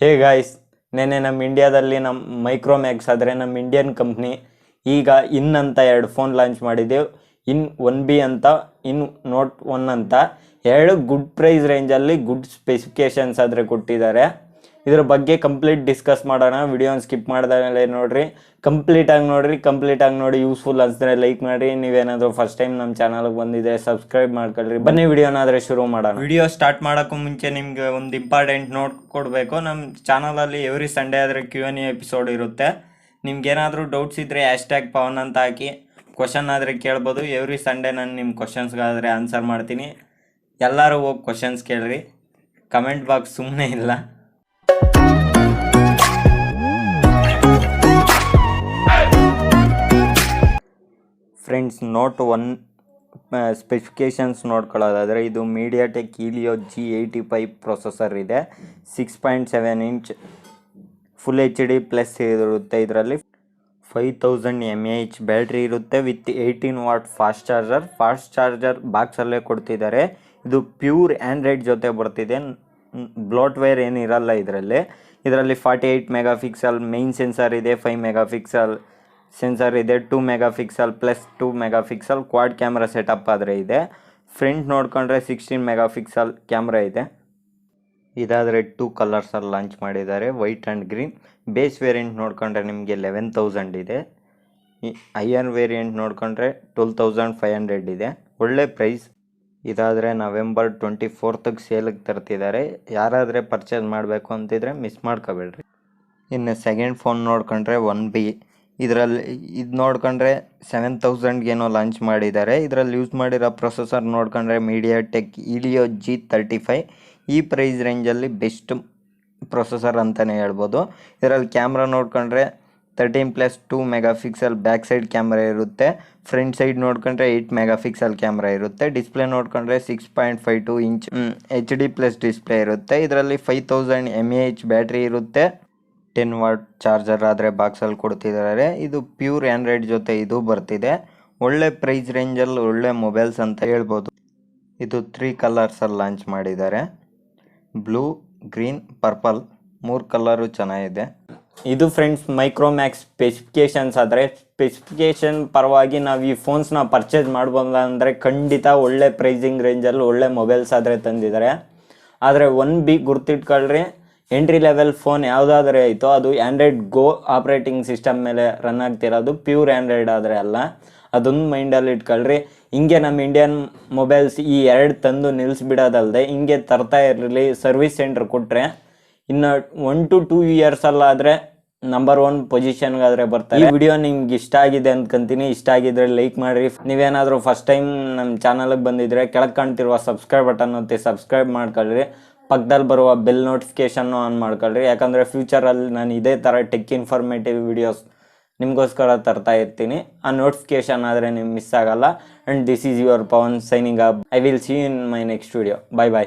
Hey guys, ನೆನ್ನೆ ನಮ್ಮ ಇಂಡಿಯಾದಲ್ಲಿ ನಮ್ಮ ಮೈಕ್ರೋಮ್ಯಾಕ್ಸ್ ಆದರೆ ನಮ್ಮ ಇಂಡಿಯನ್ ಕಂಪ್ನಿ ಈಗ ಇನ್ ಅಂತ 2 ಫೋನ್ ಲಾಂಚ್ ಮಾಡಿದ್ದೆವು. ಇನ್ 1B ಅಂತ, ಇನ್ ನೋಟ್ 1 ಅಂತ. 2 ಗುಡ್ ಪ್ರೈಸ್ ರೇಂಜಲ್ಲಿ ಗುಡ್ ಸ್ಪೆಸಿಫಿಕೇಶನ್ಸ್ ಆದರೆ ಕೊಟ್ಟಿದ್ದಾರೆ. ಇದ್ರ ಬಗ್ಗೆ ಕಂಪ್ಲೀಟ್ ಡಿಸ್ಕಸ್ ಮಾಡೋಣ. ವಿಡಿಯೋನ ಸ್ಕಿಪ್ ಮಾಡ್ದಾಗಲೇ ನೋಡ್ರಿ, ಕಂಪ್ಲೀಟಾಗಿ ನೋಡಿ. ಯೂಸ್ಫುಲ್ ಅನ್ಸಿದ್ರೆ ಲೈಕ್ ಮಾಡಿ. ನೀವೇನಾದರೂ ಫಸ್ಟ್ ಟೈಮ್ ನಮ್ಮ ಚಾನಲ್ಗೆ ಬಂದಿದ್ರೆ ಸಬ್ಸ್ಕ್ರೈಬ್ ಮಾಡ್ಕೊಳ್ರಿ. ಬನ್ನಿ ವಿಡಿಯೋನಾದರೆ ಶುರು ಮಾಡೋಣ. ವಿಡಿಯೋ ಸ್ಟಾರ್ಟ್ ಮಾಡೋಕ್ಕೂ ಮುಂಚೆ ನಿಮಗೆ ಒಂದು ಇಂಪಾರ್ಟೆಂಟ್ ನೋಟ್ ಕೊಡಬೇಕು. ನಮ್ಮ ಚಾನಲಲ್ಲಿ ಎವ್ರಿ ಸಂಡೇ ಆದರೆ Q&A ಎಪಿಸೋಡ್ ಇರುತ್ತೆ. ನಿಮ್ಗೇನಾದರೂ ಡೌಟ್ಸ್ ಇದ್ದರೆ #ಪವನ್ ಅಂತ ಹಾಕಿ ಕ್ವಶನ್ ಆದರೆ ಕೇಳ್ಬೋದು. ಎವ್ರಿ ಸಂಡೇ ನಾನು ನಿಮ್ಮ ಕ್ವಶನ್ಸ್ಗಾದರೆ ಆನ್ಸರ್ ಮಾಡ್ತೀನಿ. ಎಲ್ಲರೂ ಹೋಗಿ ಕ್ವಶನ್ಸ್ ಕೇಳ್ರಿ, ಕಮೆಂಟ್ ಬಾಕ್ಸ್ ಸುಮ್ಮನೆ ಇಲ್ಲ. ಫ್ರೆಂಡ್ಸ್, ನೋಟ್ 1 ಸ್ಪೆಸಿಫಿಕೇಷನ್ಸ್ ನೋಡ್ಕೊಳ್ಳೋದಾದರೆ ಇದು ಮೀಡಿಯಾಟೆಕ್ ಹೀಲಿಯೋ G85 ಪ್ರೊಸೆಸರ್ ಇದೆ. 6.7 ಇಂಚ್ ಫುಲ್ HD ಪ್ಲಸ್ ಇರುತ್ತೆ. ಇದರಲ್ಲಿ 5000 mAh ಬ್ಯಾಟ್ರಿ ಇರುತ್ತೆ ವಿತ್ 18 ವಾಟ್ ಫಾಸ್ಟ್ ಚಾರ್ಜರ್ ಬಾಕ್ಸಲ್ಲೇ ಕೊಡ್ತಿದ್ದಾರೆ. ಇದು ಪ್ಯೂರ್ ಆ್ಯಂಡ್ರಾಯ್ಡ್ ಜೊತೆ ಬರ್ತಿದೆ. ಬ್ಲೋಟ್ವೇರ್ ಏನಿರಲ್ಲ ಇದರಲ್ಲಿ. 48 ಮೆಗಾ ಪಿಕ್ಸೆಲ್ ಮೈನ್ ಸೆನ್ಸರ್ ಇದೆ, 5 ಮೆಗಾ ಪಿಕ್ಸೆಲ್ ಸೆನ್ಸರ್ ಇದೆ, 2 mega pixel plus 2 mega pixel Quad camera setup ಆದರೆ ಇದೆ. ಫ್ರಂಟ್ ನೋಡ್ಕೊಂಡ್ರೆ 16 ಮೆಗಾ ಪಿಕ್ಸೆಲ್ ಕ್ಯಾಮ್ರಾ ಇದೆ. ಇದಾದರೆ 2 ಕಲರ್ಸಲ್ಲಿ ಲಾಂಚ್ ಮಾಡಿದ್ದಾರೆ, white and green. Base variant ನೋಡ್ಕೊಂಡ್ರೆ ನಿಮಗೆ 11,000 ಇದೆ. ಹೈಯರ್ ವೇರಿಯಂಟ್ ನೋಡ್ಕೊಂಡ್ರೆ 12,500 ಇದೆ. ಒಳ್ಳೆ ಪ್ರೈಸ್. ಇದಾದರೆ November 24th ಸೇಲಿಗೆ ತರ್ತಿದ್ದಾರೆ. ಯಾರಾದರೆ ಪರ್ಚೇಸ್ ಮಾಡಬೇಕು ಅಂತಿದ್ರೆ ಮಿಸ್ ಮಾಡ್ಕೋಬೇಡ್ರಿ. ಇನ್ನು ಸೆಕೆಂಡ್ ಫೋನ್ ನೋಡ್ಕೊಂಡ್ರೆ 1B. ಇದರಲ್ಲಿ ಇದು ನೋಡ್ಕೊಂಡ್ರೆ 7,000ಗೇನೋ ಲಾಂಚ್ ಮಾಡಿದ್ದಾರೆ. ಇದರಲ್ಲಿ ಯೂಸ್ ಮಾಡಿರೋ ಪ್ರೊಸೆಸರ್ ನೋಡ್ಕೊಂಡ್ರೆ ಮೀಡಿಯಾಟೆಕ್ ಹೀಲಿಯೋ G35. ಈ ಪ್ರೈಸ್ ರೇಂಜಲ್ಲಿ ಬೆಸ್ಟ್ ಪ್ರೊಸೆಸರ್ ಅಂತಲೇ ಹೇಳ್ಬೋದು. ಇದರಲ್ಲಿ ಕ್ಯಾಮ್ರಾ ನೋಡ್ಕೊಂಡ್ರೆ 13+2 mega pixel back side camera ಇರುತ್ತೆ. ಫ್ರಂಟ್ ಸೈಡ್ ನೋಡ್ಕೊಂಡ್ರೆ 8 ಮೆಗಾ ಪಿಕ್ಸೆಲ್ ಕ್ಯಾಮ್ರಾ ಇರುತ್ತೆ. ಡಿಸ್ಪ್ಲೇ ನೋಡ್ಕೊಂಡ್ರೆ 6.52 ಇಂಚ್ HD ಪ್ಲಸ್ ಡಿಸ್ಪ್ಲೇ ಇರುತ್ತೆ. ಇದರಲ್ಲಿ 5000 mAh ಬ್ಯಾಟ್ರಿ ಇರುತ್ತೆ. 10 ವಾಟ್ ಚಾರ್ಜರ್ ಆದರೆ ಬಾಕ್ಸಲ್ಲಿ ಕೊಡ್ತಿದ್ದಾರೆ. ಇದು ಪ್ಯೂರ್ ಆ್ಯಂಡ್ರಾಯ್ಡ್ ಜೊತೆ ಇದು ಬರ್ತಿದೆ. ಒಳ್ಳೆ ಪ್ರೈಸ್ ರೇಂಜಲ್ಲಿ ಒಳ್ಳೆ ಮೊಬೈಲ್ಸ್ ಅಂತ ಹೇಳ್ಬೋದು. ಇದು 3 ಕಲರ್ಸಲ್ಲಿ ಲಾಂಚ್ ಮಾಡಿದ್ದಾರೆ, ಬ್ಲೂ, ಗ್ರೀನ್, ಪರ್ಪಲ್. 3 ಕಲರು ಚೆನ್ನಾಗಿದೆ. ಇದು ಫ್ರೆಂಡ್ಸ್ ಮೈಕ್ರೋಮ್ಯಾಕ್ಸ್ ಸ್ಪೆಸಿಫಿಕೇಷನ್ಸ್. ಆದರೆ ಸ್ಪೆಸಿಫಿಕೇಷನ್ ಪರವಾಗಿ ನಾವು ಈ ಫೋನ್ಸ್ನ ಪರ್ಚೇಸ್ ಮಾಡ್ಬೋದು ಅಂದರೆ ಖಂಡಿತ ಒಳ್ಳೆ ಪ್ರೈಸಿಂಗ್ ರೇಂಜಲ್ಲಿ ಒಳ್ಳೆ ಮೊಬೈಲ್ಸ್ ಆದರೆ ತಂದಿದ್ದಾರೆ. ಆದರೆ 1B ಗುರ್ತಿಟ್ಕೊಳ್ರಿ, ಎಂಟ್ರಿ ಲೆವೆಲ್ ಫೋನ್ ಯಾವುದಾದ್ರೆ ಆಯಿತು ಅದು ಆ್ಯಂಡ್ರಾಯ್ಡ್ ಗೋ ಆಪ್ರೇಟಿಂಗ್ ಸಿಸ್ಟಮ್ ಮೇಲೆ ರನ್ ಆಗ್ತಿರೋದು, ಪ್ಯೂರ್ ಆ್ಯಂಡ್ರಾಯ್ಡ್ ಆದರೆ ಅಲ್ಲ. ಅದೊಂದು ಮೈಂಡಲ್ಲಿ ಇಟ್ಕೊಳ್ರಿ. ಹಿಂಗೆ ನಮ್ಮ ಇಂಡಿಯನ್ ಮೊಬೈಲ್ಸ್ ಈ 2 ತಂದು ನಿಲ್ಲಿಸ್ಬಿಡೋದಲ್ಲದೆ ಹಿಂಗೆ ತರ್ತಾ ಇರಲಿ. ಸರ್ವಿಸ್ ಸೆಂಟ್ರ್ ಕೊಟ್ಟರೆ ಇನ್ನು 1 to 2 ಇಯರ್ಸಲ್ಲಾದರೆ ನಂಬರ್ 1 ಪೊಸಿಷನ್ಗಾದರೆ ಬರ್ತಾರೆ. ಈ ವಿಡಿಯೋ ನಿಮ್ಗೆ ಇಷ್ಟ ಆಗಿದೆ ಅಂದ್ಕೊಂತೀನಿ. ಇಷ್ಟ ಆಗಿದ್ರೆ ಲೈಕ್ ಮಾಡಿರಿ. ನೀವೇನಾದರೂ ಫಸ್ಟ್ ಟೈಮ್ ನಮ್ಮ ಚಾನಲ್ಗೆ ಬಂದಿದ್ರೆ ಕೆಳಗೆ ಕಾಣ್ತಿರುವ ಸಬ್ಸ್ಕ್ರೈಬ್ ಬಟನ್ ಒತ್ತಿ ಸಬ್ಸ್ಕ್ರೈಬ್ ಮಾಡ್ಕೊಳ್ರಿ. ಪಕ್ಕದಲ್ಲಿ ಬರುವ ಬೆಲ್ ನೋಟಿಫಿಕೇಷನ್ನು ಆನ್ ಮಾಡ್ಕೊಳ್ರಿ. ಯಾಕಂದರೆ ಫ್ಯೂಚರಲ್ಲಿ ನಾನು ಇದೇ ಥರ ಟೆಕ್ ಇನ್ಫಾರ್ಮೇಟಿವ್ ವಿಡಿಯೋಸ್ ನಿಮಗೋಸ್ಕರ ತರ್ತಾ ಇರ್ತೀನಿ. ಆ ನೋಟಿಫಿಕೇಷನ್ ಆದರೆ ನಿಮ್ಗೆ ಮಿಸ್ ಆಗಲ್ಲ. And this is your Pavan signing up. I will see you in my next video. By.